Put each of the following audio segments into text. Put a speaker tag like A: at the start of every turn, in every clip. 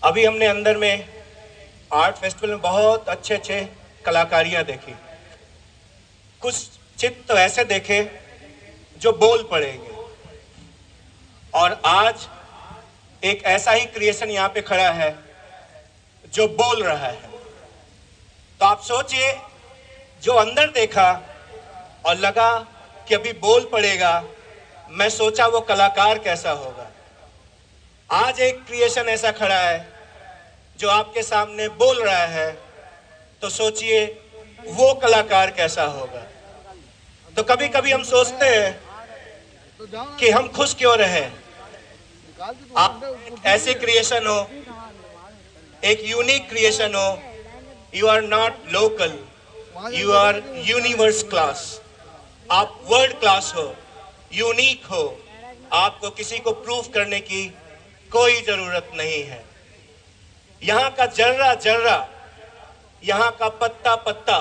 A: अभी हमने अंदर में आर्ट फेस्टिवल में बहुत अच्छे अच्छे कलाकारियां देखी। कुछ चित्र तो ऐसे देखे जो बोल पड़ेंगे, और आज एक ऐसा ही क्रिएशन यहाँ पे खड़ा है जो बोल रहा है। तो आप सोचिए, जो अंदर देखा और लगा कि अभी बोल पड़ेगा, मैं सोचा वो कलाकार कैसा होगा। आज एक क्रिएशन ऐसा खड़ा है जो आपके सामने बोल रहा है, तो सोचिए वो कलाकार कैसा होगा। तो कभी कभी हम सोचते हैं कि हम खुश क्यों रहे। आप ऐसे क्रिएशन हो, एक यूनिक क्रिएशन हो, you are not local, you are universe class. आप वर्ल्ड क्लास हो, यूनिक हो, आपको किसी को प्रूव करने की कोई जरूरत नहीं है। यहाँ का जर्रा जर्रा, यहाँ का पत्ता पत्ता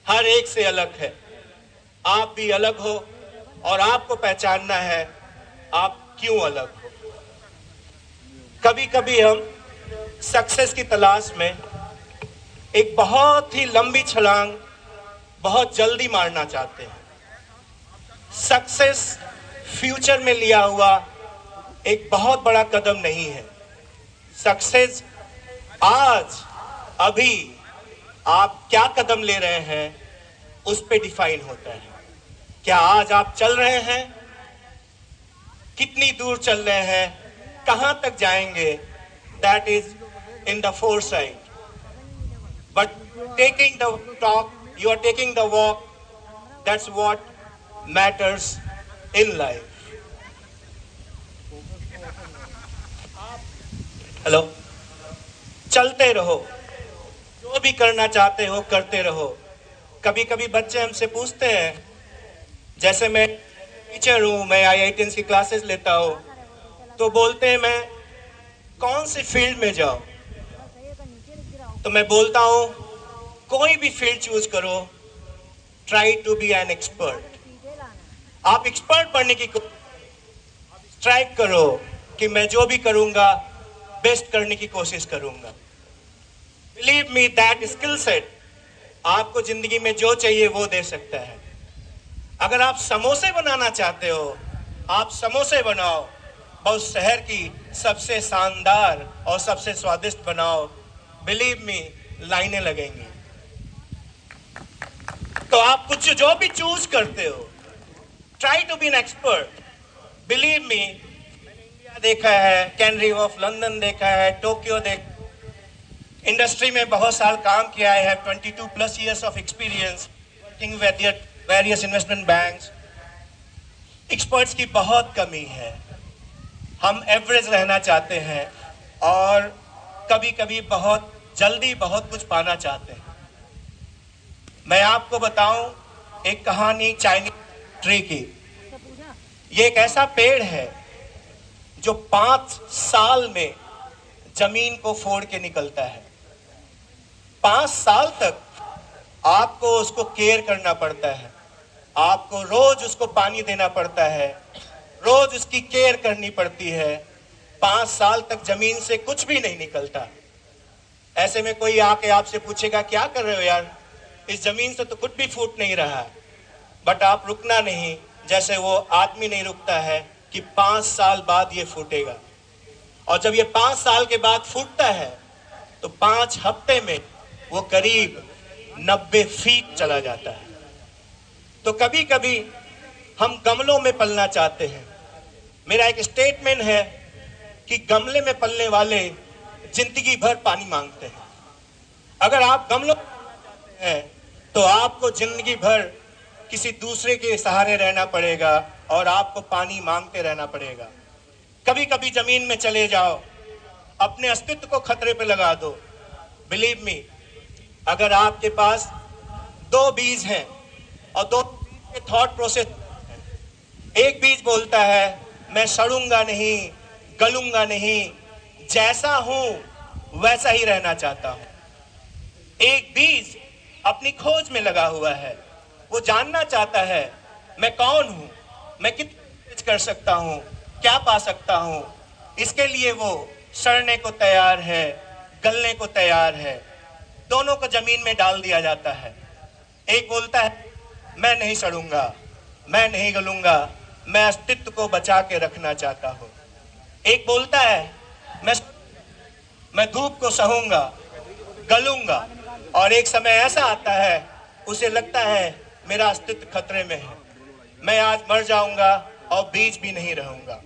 A: हर एक से अलग है। आप भी अलग हो और आपको पहचानना है आप क्यों अलग हो। कभी कभी हम सक्सेस की तलाश में एक बहुत ही लंबी छलांग बहुत जल्दी मारना चाहते हैं। सक्सेस फ्यूचर में लिया हुआ एक बहुत बड़ा कदम नहीं है। सक्सेस आज अभी आप क्या कदम ले रहे हैं उस पे डिफाइन होता है। क्या आज आप चल रहे हैं, कितनी दूर चल रहे हैं, कहां तक जाएंगे, that is in the foresight. But taking the talk, you are taking the walk, that's what matters in life. Hello, चलते रहो, जो भी करना चाहते हो करते रहो। कभी कभी बच्चे हमसे पूछते हैं, जैसे मैं टीचर हूँ, मैं IITians की क्लासेस लेता हूँ, तो बोलते हैं मैं कौन सी फील्ड में जाऊँ। तो मैं बोलता हूँ कोई भी फील्ड चूज करो, try to be an expert. आप एक्सपर्ट बनने की ट्राई करो कि मैं जो भी करूँगा बेस्ट करने की कोशिश करूँगा। Believe me, that skill set आपको जिंदगी में जो चाहिए वो दे सकता है। अगर आप समोसे बनाना चाहते हो, आप समोसे बनाओ, बहुत शहर की सबसे शानदार और सबसे स्वादिष्ट बनाओ। बिलीव मी, लाइनें लगेंगी। तो आप कुछ जो भी चूज करते हो, try to be an expert. Believe me, मैंने इंडिया देखा है, कैनरी ऑफ लंदन देखा है, टोक्यो देखा, इंडस्ट्री में बहुत साल काम किया है, 22+ years of experience working with various investment banks। Experts की बहुत कमी है। हम एवरेज रहना चाहते हैं और कभी कभी बहुत जल्दी बहुत कुछ पाना चाहते हैं। मैं आपको बताऊं एक कहानी चाइनीज ट्री की। ये एक ऐसा पेड़ है जो 5 साल में जमीन को फोड़ के निकलता है। 5 साल तक आपको उसको केयर करना पड़ता है, आपको रोज उसको पानी देना पड़ता है, रोज उसकी केयर करनी पड़ती है। 5 साल तक जमीन से कुछ भी नहीं निकलता। ऐसे में कोई आके आपसे पूछेगा क्या कर रहे हो यार, इस जमीन से तो कुछ भी फूट नहीं रहा। बट आप रुकना नहीं, जैसे वो आदमी नहीं रुकता है कि 5 साल बाद ये फूटेगा। और जब ये 5 साल के बाद फूटता है तो 5 हफ्ते में वो करीब 90 फीट चला जाता है। तो कभी कभी हम गमलों में पलना चाहते हैं। मेरा एक स्टेटमेंट है कि गमले में पलने वाले जिंदगी भर पानी मांगते हैं। अगर आप गमलों में पलना चाहते हैं तो आपको जिंदगी भर किसी दूसरे के सहारे रहना पड़ेगा और आपको पानी मांगते रहना पड़ेगा। कभी कभी जमीन में चले जाओ, अपने अस्तित्व को खतरे पे लगा दो। बिलीव मी, अगर आपके पास 2 बीज हैं और 2 बीज के थॉट प्रोसेस, एक बीज बोलता है मैं सड़ूंगा नहीं, गलूंगा नहीं, जैसा हूं वैसा ही रहना चाहता हूं। एक बीज अपनी खोज में लगा हुआ है, वो जानना चाहता है मैं कौन हूं, मैं कितना कर सकता हूं, क्या पा सकता हूं। इसके लिए वो सड़ने को तैयार है, गलने को तैयार है, दोनों को जमीन में डाल दिया जाता है। एक बोलता है मैं नहीं सड़ूंगा, मैं नहीं गलूंगा, मैं अस्तित्व को बचा के रखना चाहता हूं। एक बोलता है मैं धूप को सहूंगा, गलूंगा, और एक समय ऐसा आता है उसे लगता है मेरा अस्तित्व खतरे में है, मैं आज मर जाऊंगा और बीच भी नहीं रहूंगा।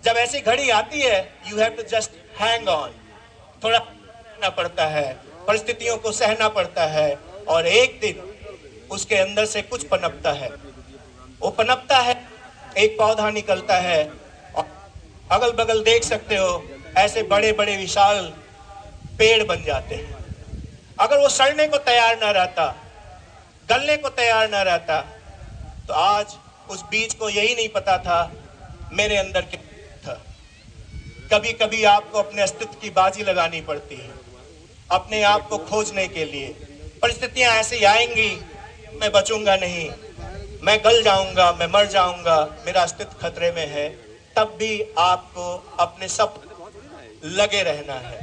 A: जब ऐसी घड़ी आती है you have to just hang on, थोड़ा रहना पड़ता है, परिस्थितियों को सहना पड़ता है, और एक दिन उसके अंदर से कुछ पनपता है। वो पनपता है, एक पौधा निकलता है, और अगल बगल देख सकते हो ऐसे बड़े बड़े विशाल पेड़ बन जाते हैं। अगर वो सड़ने को तैयार ना रहता, गलने को तैयार ना रहता, तो आज उस बीज को यही नहीं पता था मेरे अंदर क्या था। कभी कभी आपको अपने अस्तित्व की बाजी लगानी पड़ती है, अपने आप को खोजने के लिए। परिस्थितियां ऐसी आएंगी, मैं बचूंगा नहीं, मैं गल जाऊंगा, मैं मर जाऊंगा, मेरा अस्तित्व खतरे में है, तब भी आपको अपने सब लगे रहना है,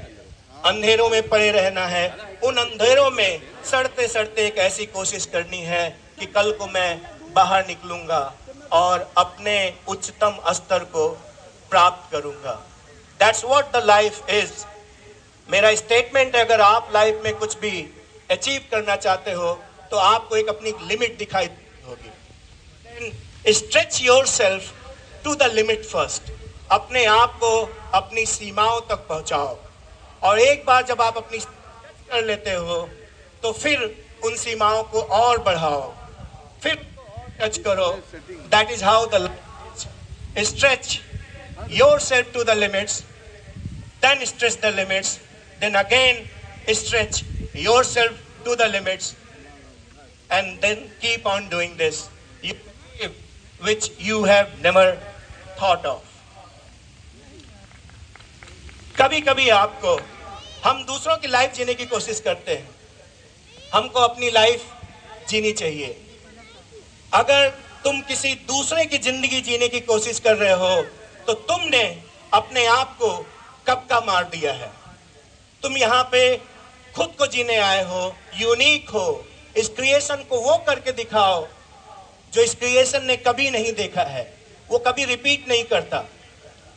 A: अंधेरों में पड़े रहना है। उन अंधेरों में सड़ते सड़ते एक ऐसी कोशिश करनी है कि कल को मैं बाहर निकलूंगा और अपने उच्चतम स्तर को प्राप्त करूंगा। That's what the life is. मेरा स्टेटमेंट है, अगर आप लाइफ में कुछ भी अचीव करना चाहते हो तो आपको एक अपनी लिमिट दिखाई होगी। Stretch yourself to the limit first. अपने आप को अपनी सीमाओं तक पहुंचाओ, और एक बार जब आप अपनी कर लेते हो तो फिर उन सीमाओं को और बढ़ाओ, फिर टच करो। That is how the stretch yourself to the limits, then stretch the limits, then again stretch yourself to the limits, and then keep on doing this, which you have never thought of. कभी कभी आपको, हम दूसरों की life जीने की कोशिश करते हैं, हमको अपनी लाइफ जीनी चाहिए। अगर तुम किसी दूसरे की जिंदगी जीने की कोशिश कर रहे हो तो तुमने अपने आप को कब का मार दिया है। तुम यहाँ पे खुद को जीने आए हो, यूनिक हो। इस क्रिएशन को वो करके दिखाओ जो इस क्रिएशन ने कभी नहीं देखा है, वो कभी रिपीट नहीं करता।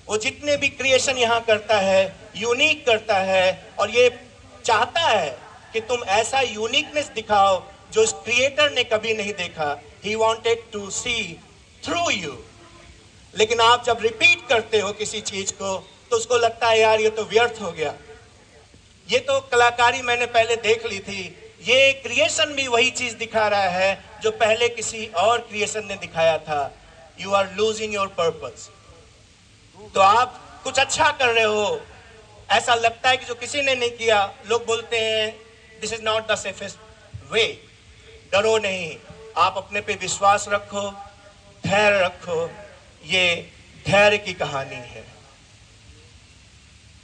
A: वो जितने भी क्रिएशन यहाँ करता है यूनिक करता है, और ये चाहता है कि तुम ऐसा यूनिकनेस दिखाओ जो इस क्रिएटर ने कभी नहीं देखा। He wanted to see through you. लेकिन आप जब रिपीट करते हो किसी चीज को तो उसको लगता है यार ये तो व्यर्थ हो गया, ये तो कलाकारी मैंने पहले देख ली थी, ये क्रिएशन भी वही चीज दिखा रहा है जो पहले किसी और क्रिएशन ने दिखाया था। You are losing your purpose. तो आप कुछ अच्छा कर रहे हो, ऐसा लगता है कि जो किसी ने नहीं किया। लोग बोलते हैं this is not the safest way. डरो नहीं, आप अपने पे विश्वास रखो, धैर्य रखो। ये धैर्य की कहानी है।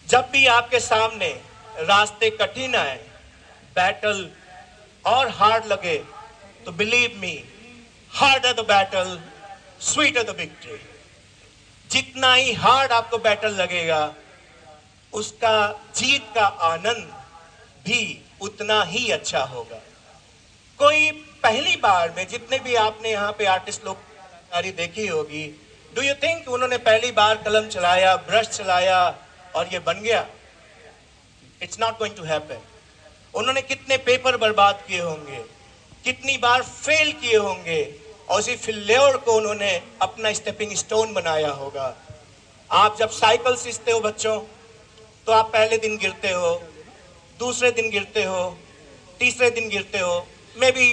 A: जब भी आपके सामने रास्ते कठिन आए, बैटल और हार्ड लगे, तो believe me, harder the battle sweeter the victory. जितना ही हार्ड आपको बैटल लगेगा, उसका जीत का आनंद भी उतना ही अच्छा होगा। कोई पहली बार में, जितने भी आपने यहाँ पे आर्टिस्ट लोग देखी होगी, डू यू थिंक उन्होंने पहली बार कलम चलाया, ब्रश चलाया और ये बन गया? It's not going to happen. उन्होंने कितने पेपर बर्बाद किए होंगे, कितनी बार फेल किए होंगे, और उसी फेल्योर को उन्होंने अपना स्टेपिंग स्टोन बनाया होगा। आप जब साइकिल सीखते हो बच्चों, तो आप पहले दिन गिरते हो, दूसरे दिन गिरते हो, तीसरे दिन गिरते हो, मे भी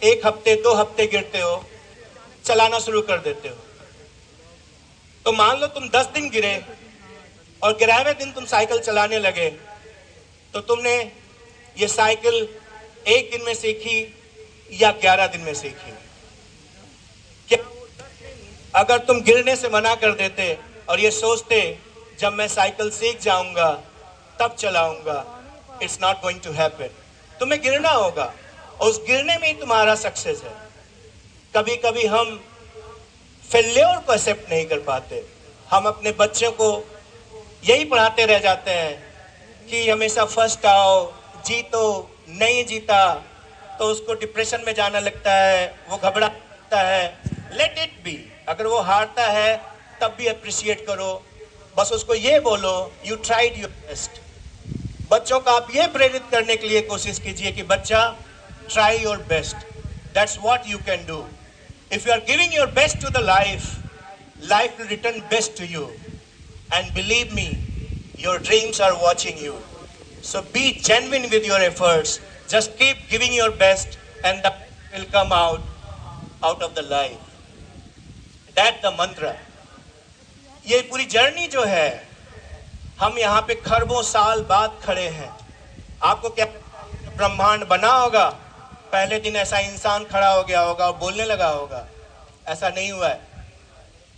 A: 1 हफ्ते 2 हफ्ते गिरते हो, चलाना शुरू कर देते हो। तो मान लो तुम 10 दिन गिरे और 11वें दिन तुम साइकिल चलाने लगे, तो तुमने ये साइकिल 1 दिन में सीखी या 11 दिन में सीखी? क्या अगर तुम गिरने से मना कर देते और ये सोचते जब मैं साइकिल सीख जाऊंगा तब चलाऊंगा, it's not going to happen. तुम्हें गिरना होगा, और उस गिरने में ही तुम्हारा सक्सेस है। कभी कभी हम फेल्योर को एक्सेप्ट नहीं कर पाते। हम अपने बच्चों को यही पढ़ाते रह जाते हैं कि हमेशा फर्स्ट आओ, जीतो, नहीं जीता तो उसको डिप्रेशन में जाना लगता है, वो घबराता है। Let it be. अगर वो हारता है तब भी अप्रिशिएट करो, बस उसको ये बोलो यू ट्राइड योर बेस्ट। बच्चों को आप ये प्रेरित करने के लिए कोशिश कीजिए कि बच्चा try your best, that's what you can do. If you are giving your best to the life, life will return best to you, and believe me, your dreams are watching you. So be genuine with your efforts, just keep giving your best and the will come out of the life. That's the mantra. ये पूरी journey जो है, हम यहाँ पे खरबों साल बाद खड़े हैं। आपको क्या ब्रह्मांड बना होगा पहले दिन ऐसा इंसान खड़ा हो गया होगा और बोलने लगा होगा? ऐसा नहीं हुआ है।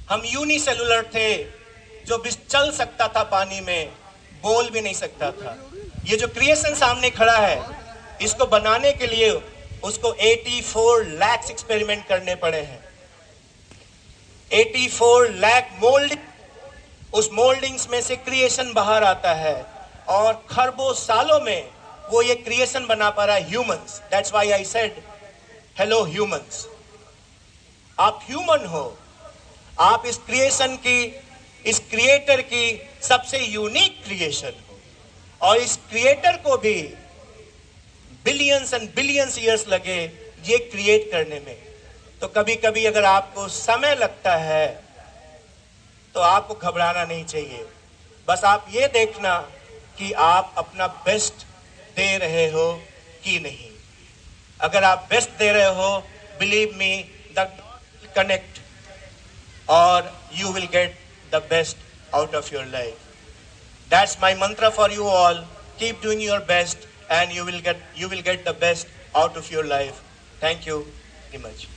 A: हम यूनिसेलुलर थे, जो भी चल सकता था पानी में, बोल भी नहीं सकता था। ये जो क्रिएशन सामने खड़ा है, इसको बनाने के लिए उसको 84 लाख एक्सपेरिमेंट करने पड़े हैं। 84 लाख मोल्डिंग, उस मोल्डिंग्स में से क्रिएशन बाहर आता है और खरबों सालों में वो ये क्रिएशन बना पा रहा है, humans. That's why I said hello humans. आप ह्यूमन हो, आप इस क्रिएशन की, इस क्रिएटर की सबसे यूनिक क्रिएशन हो, और इस क्रिएटर को भी बिलियंस एंड बिलियंस ईयर्स लगे ये क्रिएट करने में। तो कभी कभी अगर आपको समय लगता है तो आपको घबराना नहीं चाहिए। बस आप ये देखना कि आप अपना बेस्ट दे रहे हो कि नहीं। अगर आप बेस्ट दे रहे हो, believe me, the connect or you will get the best out of your life. That's my mantra for you all. Keep doing your best and you will get the best out of your life. Thank you very much.